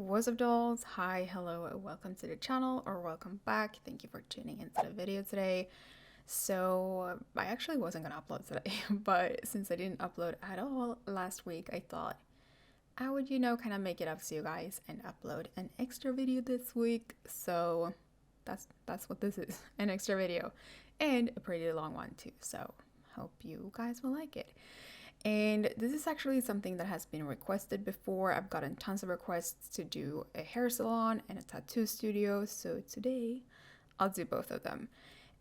What's up, dolls? Hi, hello, welcome to the channel, or welcome back. Thank you for tuning into the video today. So I actually wasn't gonna upload today, but since I didn't upload at all last week, I thought I would, kind of make it up to you guys and upload an extra video this week. So that's what this is, an extra video, and a pretty long one too. So hope you guys will like it. And this is actually something that has been requested before. I've gotten tons of requests to do a hair salon and a tattoo studio, so today I'll do both of them.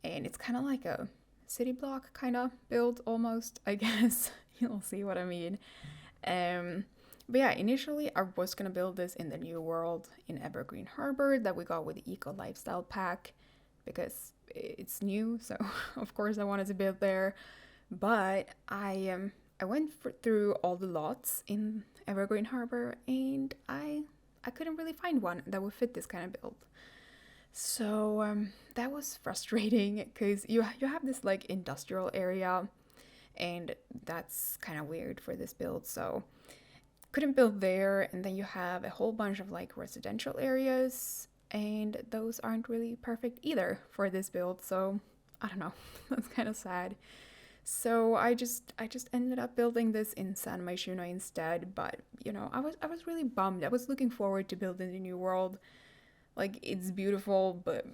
And it's kind of like a city block kind of build almost, I guess. You'll see what I mean. But yeah, initially I was gonna build this in the new world in Evergreen Harbor that we got with the Eco Lifestyle Pack because it's new, so of course I wanted to build there. But I went through all the lots in Evergreen Harbor and I couldn't really find one that would fit this kind of build. So that was frustrating because you have this like industrial area and that's kind of weird for this build. So couldn't build there, and then you have a whole bunch of like residential areas and those aren't really perfect either for this build. So I don't know, that's kind of sad. So I just ended up building this in San Myshuno instead, but I was really bummed. I was looking forward to building the new world. Like, it's beautiful, but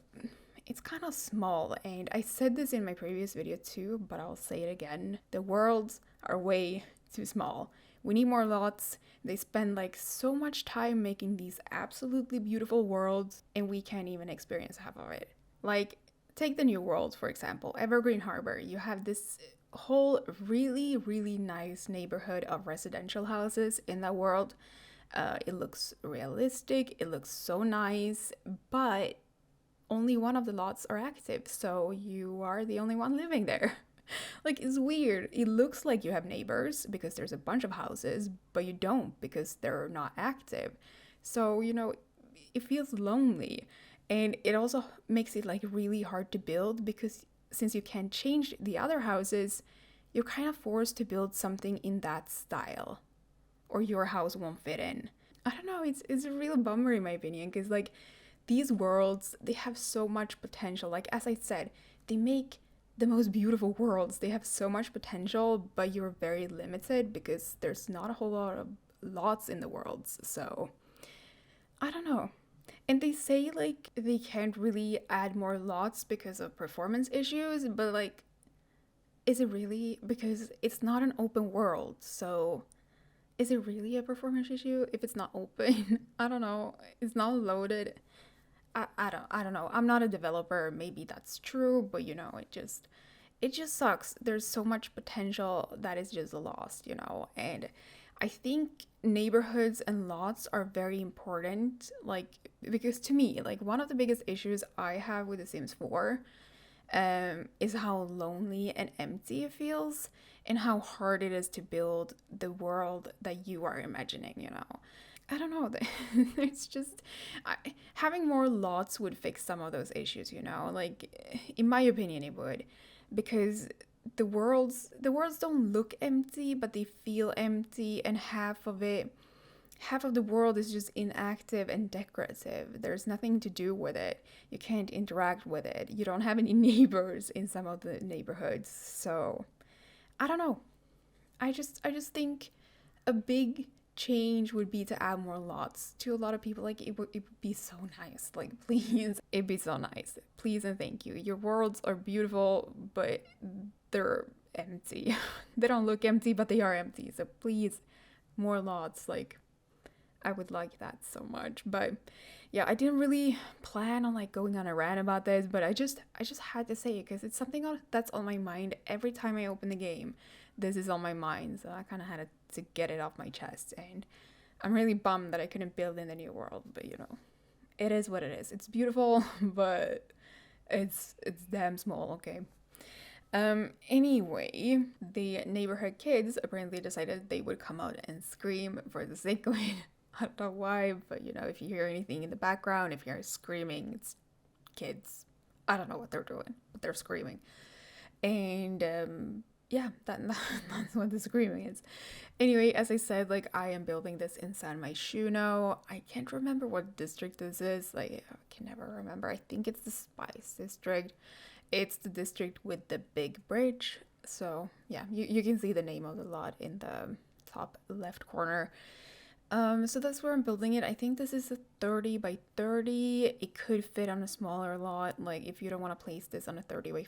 it's kind of small, and I said this in my previous video too, but I'll say it again. The worlds are way too small. We need more lots. They spend like so much time making these absolutely beautiful worlds, and we can't even experience half of it. Like, take the new world, for example, Evergreen Harbor. You have this whole really nice neighborhood of residential houses in that world. It looks realistic, it looks so nice, but only one of the lots are active, so you are the only one living there. Like, it's weird. It looks like you have neighbors because there's a bunch of houses, but you don't because they're not active. So it feels lonely, and it also makes it like really hard to build because since you can't change the other houses, you're kind of forced to build something in that style or your house won't fit in. I don't know, it's a real bummer in my opinion because like these worlds, they have so much potential. Like as I said, they make the most beautiful worlds. They have so much potential, but you're very limited because there's not a whole lot of lots in the worlds. So I don't know. And they say like they can't really add more lots because of performance issues, but like, is it really? Because it's not an open world, so is it really a performance issue if it's not open? I don't know. It's not loaded. I don't know. I'm not a developer. Maybe that's true, but it just sucks. There's so much potential that is just lost, and I think neighborhoods and lots are very important, like, because to me, like, one of the biggest issues I have with The Sims 4 is how lonely and empty it feels and how hard it is to build the world that you are imagining, I don't know. It's just having more lots would fix some of those issues, like in my opinion it would, because the worlds don't look empty, but they feel empty, and half of the world is just inactive and decorative. There's nothing to do with it. You can't interact with it. You don't have any neighbors in some of the neighborhoods. So I don't know. I just think a big change would be to add more lots. To a lot of people, like, it would be so nice. Like, please, it'd be so nice. Please and thank you. Your worlds are beautiful, but they're empty. They don't look empty, but they are empty. So please, more lots. Like, I would like that so much. But yeah, I didn't really plan on like going on a rant about this, but I just had to say it because it's something that's on my mind every time I open the game. This is on my mind, so I kind of had to get it off my chest, and I'm really bummed that I couldn't build in the new world, but it is what it is. It's beautiful, but it's damn small, okay? Anyway, the neighborhood kids apparently decided they would come out and scream for the sake of it. I don't know why, but if you hear anything in the background, if you're screaming, it's kids. I don't know what they're doing, but they're screaming. And yeah, that's what the screaming is. Anyway, as I said, like I am building this in San Myshuno. I can't remember what district this is. Like I can never remember. I think it's the Spice District. It's the district with the big bridge. So yeah, you can see the name of the lot in the top left corner. So that's where I'm building it. I think this is a 30 by 30. It could fit on a smaller lot. Like if you don't want to place this on a 30 by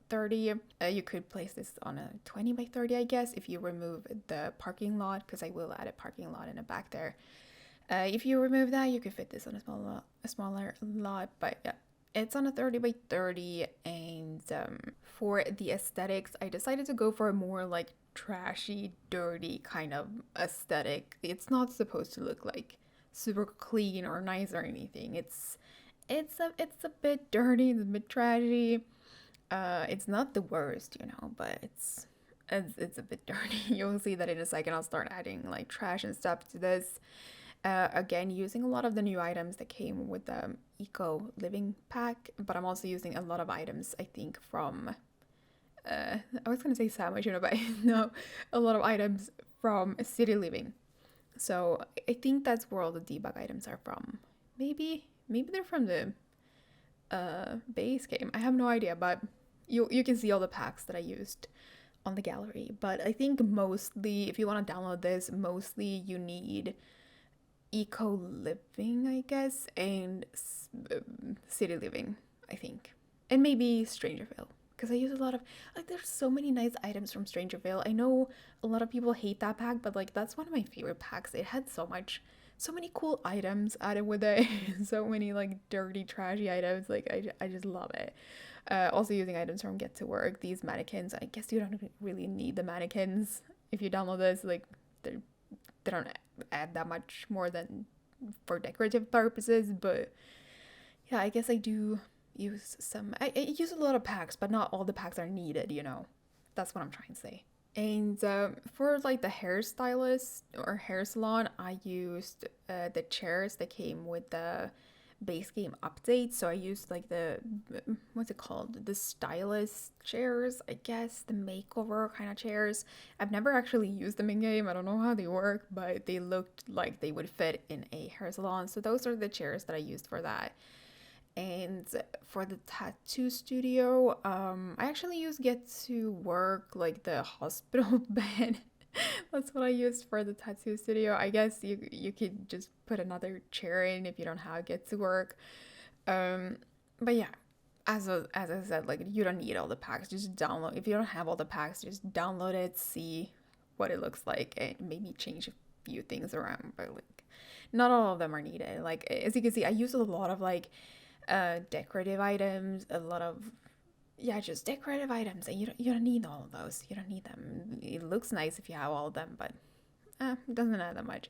30, you could place this on a 20 by 30, I guess, if you remove the parking lot, because I will add a parking lot in the back there. If you remove that, you could fit this on a smaller lot, but yeah. It's on a 30 by 30, and for the aesthetics, I decided to go for a more like trashy, dirty kind of aesthetic. It's not supposed to look like super clean or nice or anything. It's a bit dirty, it's a bit trashy. It's not the worst, but it's a bit dirty. You'll see that in a second. I'll start adding like trash and stuff to this. Again, using a lot of the new items that came with the Eco Living pack, but I'm also using a lot of items, I think, from, I was going to say San Myshuno, but no, a lot of items from City Living. So I think that's where all the debug items are from. Maybe they're from the base game. I have no idea, but you can see all the packs that I used on the gallery. But I think mostly, if you want to download this, mostly you need Eco Living, I guess, and City Living, I think, and maybe Strangerville, because I use a lot of, like, there's so many nice items from Strangerville. I know a lot of people hate that pack, but like that's one of my favorite packs. It had so many cool items added with it. So many like dirty, trashy items. Like I just love it. Also using items from Get to Work. These mannequins, I guess you don't really need the mannequins if you download this. Like they don't add that much more than for decorative purposes, but yeah, I guess I do use some. I use a lot of packs, but not all the packs are needed, that's what I'm trying to say. And for like the hairstylist or hair salon, I used the chairs that came with the base game update. So I used like the, what's it called, the stylist chairs, I guess, the makeover kind of chairs. I've never actually used them in game. I don't know how they work, but they looked like they would fit in a hair salon. So those are the chairs that I used for that. And for the tattoo studio, I actually used Get to Work, like the hospital bed. That's what I used for the tattoo studio. I guess you could just put another chair in if you don't have Get to Work. But yeah, as I said, like you don't need all the packs. Just download. If you don't have all the packs, just download it, see what it looks like, and maybe change a few things around. But like, not all of them are needed. Like as you can see, I use a lot of like decorative items, a lot of just decorative items, and you don't need all of those. You don't need them. It looks nice if you have all of them, but it doesn't add that much.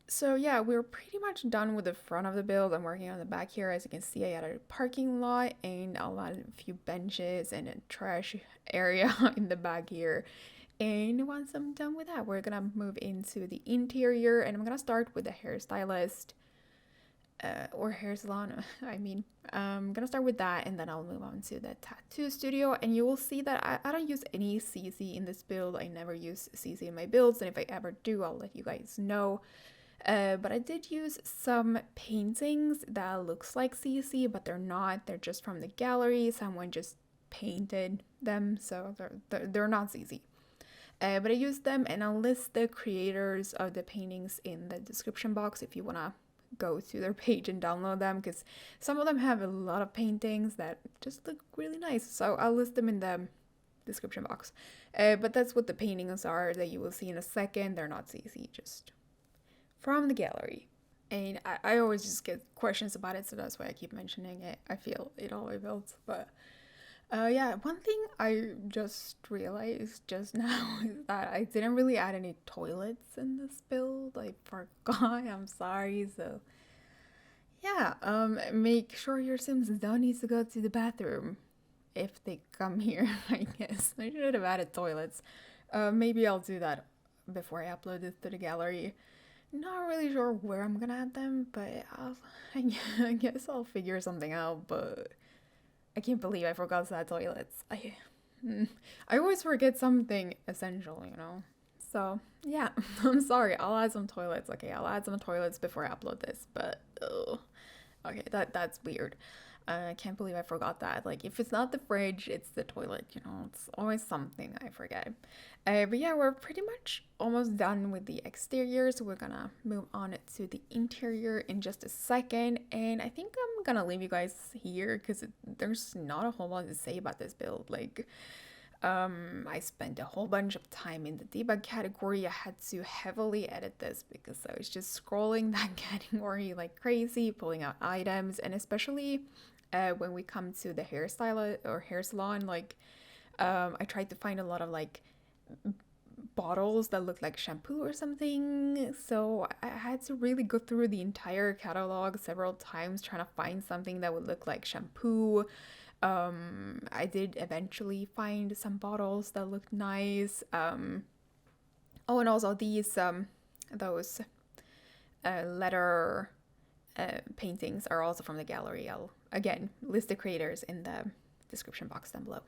So yeah, we're pretty much done with the front of the build. I'm working on the back here. As you can see, I added a parking lot and I'll add a few benches and a trash area in the back here. And once I'm done with that, we're gonna move into the interior, and I'm gonna start with the hairstylist or hair salon. I'm gonna start with that, and then I'll move on to the tattoo studio. And you will see that I don't use any CC in this build. I never use CC in my builds, and if I ever do, I'll let you guys know. But I did use some paintings that looks like CC, but they're not. They're just from the gallery. Someone just painted them, so they're not CC. But I used them, and I'll list the creators of the paintings in the description box if you wanna go to their page and download them, because some of them have a lot of paintings that just look really nice, so I'll list them in the description box. But that's what the paintings are that you will see in a second. They're not CC, just from the gallery. And I always just get questions about it, so that's why I keep mentioning it. I feel it all my builds. But yeah, one thing I just realized just now is that I didn't really add any toilets in this build. I forgot. I'm sorry. So yeah, make sure your Sims don't need to go to the bathroom if they come here. I guess I should have added toilets. Maybe I'll do that before I upload this to the gallery. Not really sure where I'm gonna add them, but I guess I'll figure something out. But I can't believe I forgot to add toilets. I always forget something essential, you know? So, yeah, I'm sorry. I'll add some toilets. Okay, I'll add some toilets before I upload this, but okay, that's weird. I can't believe I forgot that. Like, if it's not the fridge, it's the toilet, you know? It's always something I forget. But yeah, we're pretty much almost done with the exterior, so we're gonna move on to the interior in just a second. And I think I'm gonna leave you guys here because there's not a whole lot to say about this build. Like, I spent a whole bunch of time in the debug category. I had to heavily edit this because I was just scrolling that category like crazy, pulling out items, and especially when we come to the hairstyle or hair salon, like I tried to find a lot of like bottles that look like shampoo or something, so I had to really go through the entire catalog several times trying to find something that would look like shampoo. I did eventually find some bottles that looked nice. Oh, and also these those letter paintings are also from the gallery. I'll again list the creators in the description box down below.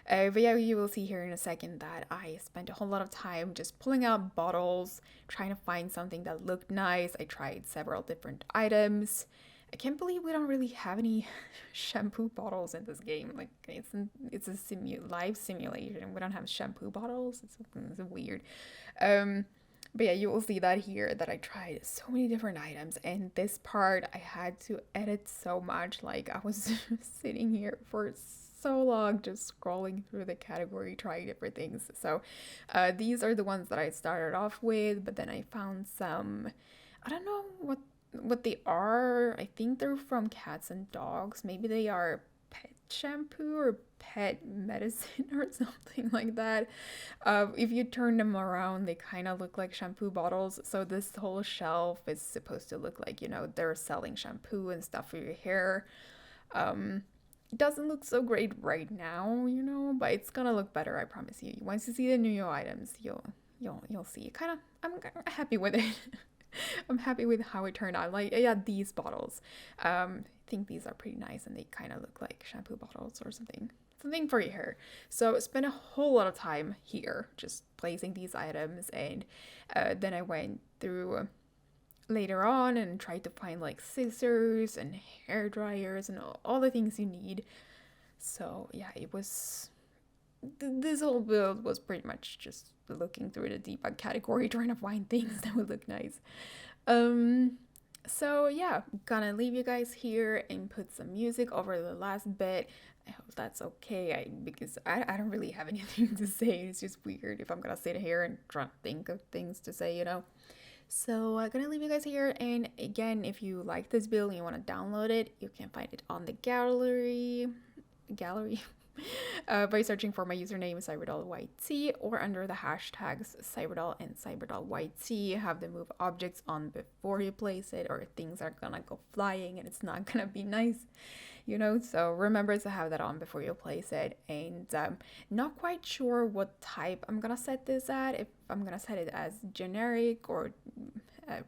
But yeah, you will see here in a second that I spent a whole lot of time just pulling out bottles, trying to find something that looked nice. I tried several different items. I can't believe we don't really have any shampoo bottles in this game. Like, it's a live simulation. We don't have shampoo bottles. It's weird. But yeah, you will see that here that I tried so many different items, and this part I had to edit so much. Like, I was sitting here for so long just scrolling through the category trying different things. So these are the ones that I started off with, but then I found some, I don't know what they are. I think they're from cats and dogs. Maybe they are pet shampoo or pet medicine or something like that. If you turn them around, they kind of look like shampoo bottles. So this whole shelf is supposed to look like, you know, they're selling shampoo and stuff for your hair. It doesn't look so great right now, you know, but it's gonna look better, I promise you. Once you see the new items, you'll see. I'm happy with it. I'm happy with how it turned out. Like, yeah, these bottles. I think these are pretty nice, and they kind of look like shampoo bottles or something for your hair. So spent a whole lot of time here just placing these items, and then I went through later on and tried to find like scissors and hair dryers and all the things you need. So yeah, it was this whole build was pretty much just looking through the debug category trying to find things that would look nice. So yeah, gonna leave you guys here and put some music over the last bit. I hope that's okay, because I don't really have anything to say. It's just weird if I'm gonna sit here and try to think of things to say, you know. So I'm gonna leave you guys here, and again, if you like this build and you want to download it, you can find it on the gallery by searching for my username CyberdollYT, or under the hashtags Cyberdoll and CyberdollYT. Have them move objects on before you place it, or things are gonna go flying and it's not gonna be nice, you know. So remember to have that on before you place it. And not quite sure what type I'm gonna set this at, if I'm gonna set it as generic or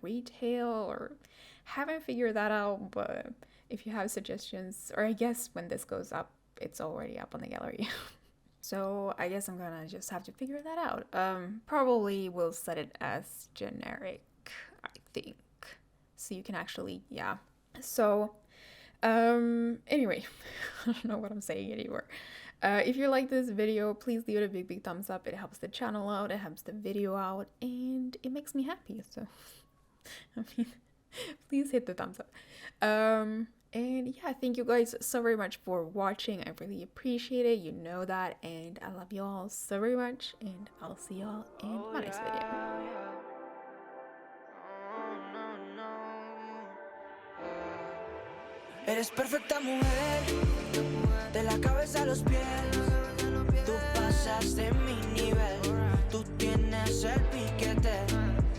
retail, or haven't figured that out. But if you have suggestions, or I guess when this goes up, it's already up on the gallery. So I guess I'm gonna just have to figure that out. Probably will set it as generic, I think, so you can actually, yeah. So anyway, I don't know what I'm saying anymore. If you like this video, please leave it a big thumbs up. It helps the channel out, it helps the video out, and it makes me happy. So I mean, please hit the thumbs up. And yeah, thank you guys so very much for watching. I really appreciate it. You know that. And I love you all so very much. And I'll see y'all in my next video. Eres perfecta mujer, de la cabeza a los pies. Tú pasas de mi nivel, tú tienes el piquete.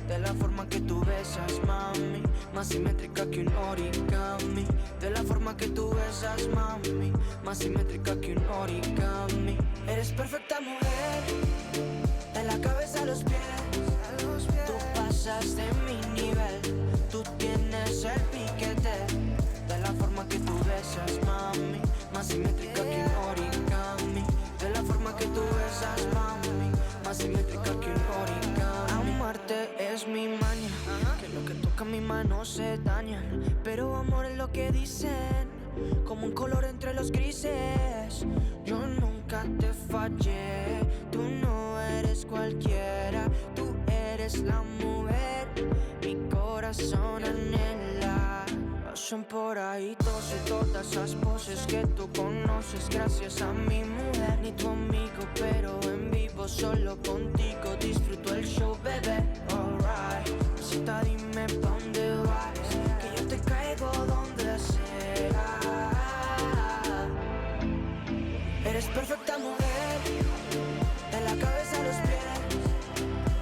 De la forma que tú besas, mami, más simétrica que un origami. De la forma que tú besas, mami, más simétrica que un origami. Eres perfecta mujer, de la cabeza a los pies. Tú pasas de mi nivel, tú tienes el piquete. De la forma que tú besas, mami, más simétrica que un origami. De la forma que tú se dañan, pero amor es lo que dicen, como un color entre los grises. Yo nunca te fallé, tú no eres cualquiera, tú eres la mujer, mi corazón anhela. Pasan por ahí todos y todas esas poses que tú conoces gracias a mi mujer. Ni tu amigo, pero en vivo solo contigo disfruto el show, bebé. Alright, cita, dime pa' dónde vas, que yo te caigo donde sea. Eres perfecta mujer, de la cabeza a los pies.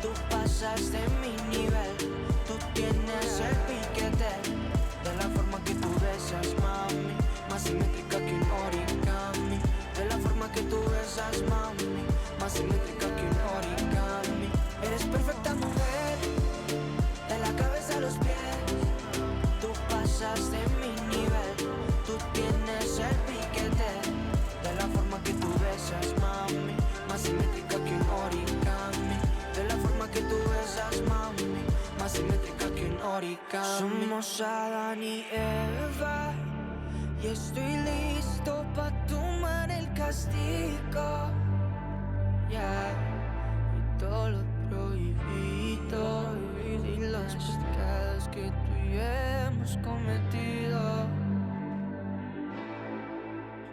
Tú pasas de mi nivel, tú tienes el piquete. De la forma que tú besas, mami, más simétrica que un origami. De la forma que tú besas, mami, más simétrica que un origami. Eres perfecta mujer, de la cabeza a los pies. Tú pasas de mi nivel, tú tienes el piquete. De la forma que tú besas, mami, más simétrica que un origami. De la forma que tú besas, mami, más simétrica que un origami. Somos Adán y Eva, y estoy listo pa' tomar el castigo. Yeah, y todo lo prohibido y los pecados que tú y yo hemos cometido.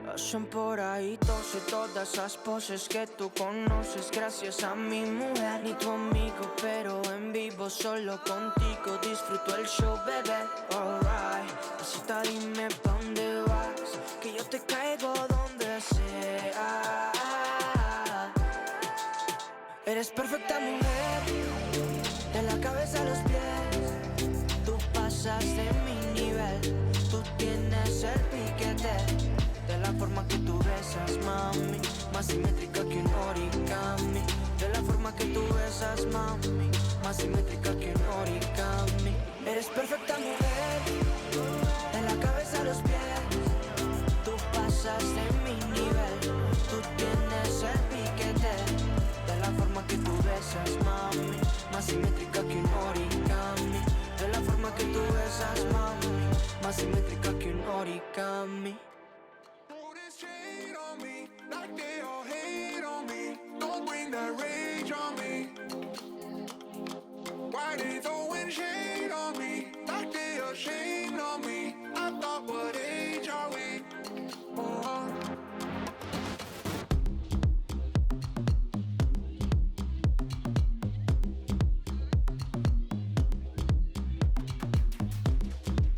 Pasan por ahí todos y todas esas poses que tú conoces gracias a mi mujer. Ni tu amigo, pero en vivo solo contigo disfruto el show, bebé. Alright, pasita, dime pa' dónde vas, que yo te caigo donde sea. Eres perfecta mujer, de la cabeza a los pies. Tú pasas de mi nivel, tú tienes el piquete. De la forma que tú besas, mami, más simétrica que un origami. De la forma que tú besas, mami, más simétrica que un origami. Eres perfecta mujer, de la cabeza a los pies. Tú pasas de mi nivel, tú tienes el piquete. De la forma que tú besas, mami, más simétrica que un origami. De la forma que tú besas, mami, más simétrica que un origami. Like they all hate on me, don't bring that rage on me. Why they throwing shade on me, like they ashamed of me. I thought, what age are we?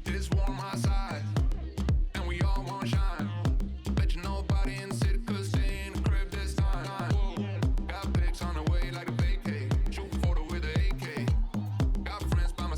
It's warm outside, and we all want shine. Bet you nobody in the city could stay in the crib this time. Got pics on the way like a vacay. Shoot photo with a AK. Got friends by my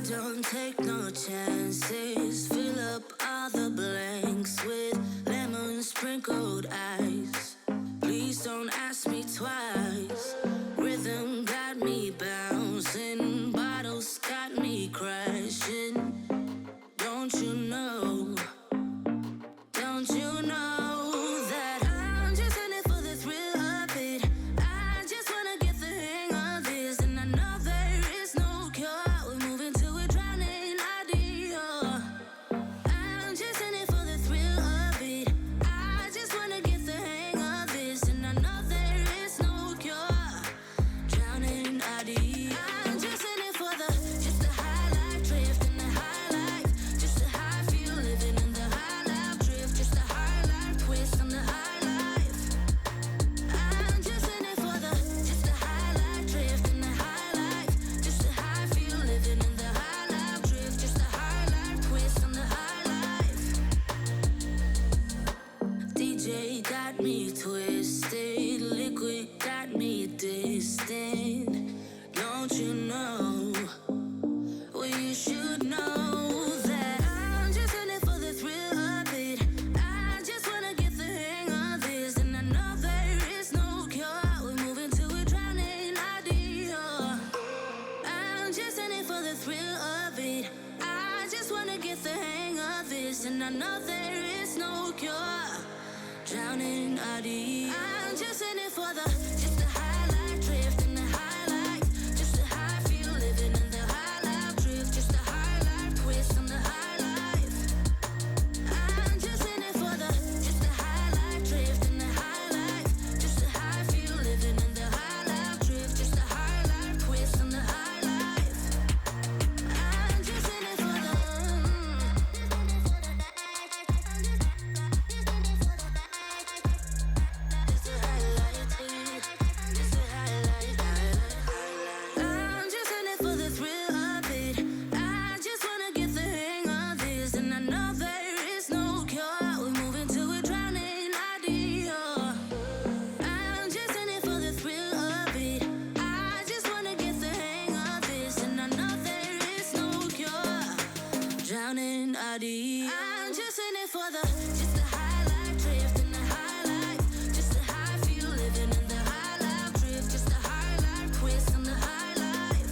Don't take no chances. Fill up all the blanks with lemon sprinkled ice. Please don't ask me twice. Rhythm got me bouncing, bottles got me crashing. Don't you know? Don't you know that I'm just in it for the thrill of it? I just wanna get the hang of this, and I know there is no cure. We're moving to a drowning idea. I'm just in it for the thrill of it. I just wanna get the hang of this, and I know there is no cure. Drowning idea. I'm just in it for just the high life drift and the high life, just the high feel living in the high life drift, just the high life twist on the high life. I'm just in it for just the high life drift and the high life, just the high feel living in the high life drift, just the high life twist on the high life. DJ got me twisted, liquid got me distant. Don't you know? Well, you should know that I'm just in it for the thrill of it. I just wanna get the hang of this, and I know there is no cure. We're moving to a drowning idea. I'm just in it for the thrill of it. I just wanna get the hang of this, and I know there is no cure. Drowning idea. I'm just in it for just the high life drift and the high life, just the high feel living in the high life drift, just the high life twist on the high life. I'm just in it for just the high life drift and the high life, just the high feel living in the high life drift, just the high life twist on the high life. I'm just in it for I'm just in it for the thrill of it. I just wanna get the hang of this, and I know there is no cure. We're moving to a drowning idea. I'm just in it for the thrill of it. I just wanna get the hang of this, and I know there is no cure. Drowning idea. I'm just in it for just the high life drift and the high life, just the high feel living in the high life drift, just the high life twist on the high life.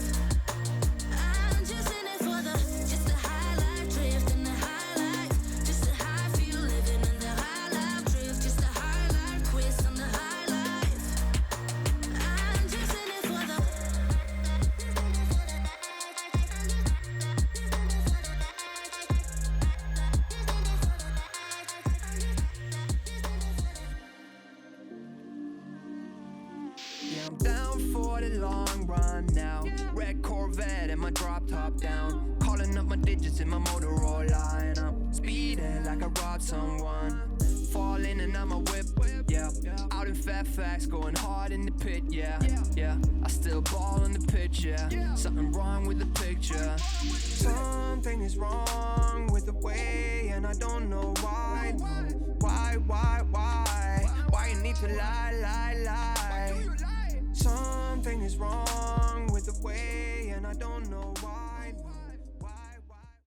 I'm just in it for just the high life drift and the high life, just the high feel living in the high life drift, just the high life twist on the high life. I'm just in it for Yeah, I'm down for the long run now. Red Corvette and my drop top down. Calling up my digits in my Motorola, and I'm speeding like I robbed someone. Falling and I'm a whip, yeah. Out in Fairfax, going hard in the pit, yeah. I still ball on the pitch, yeah. Something wrong with the picture. Something is wrong with the way, and I don't know why. Why you need to lie? Something is wrong with the way, and I don't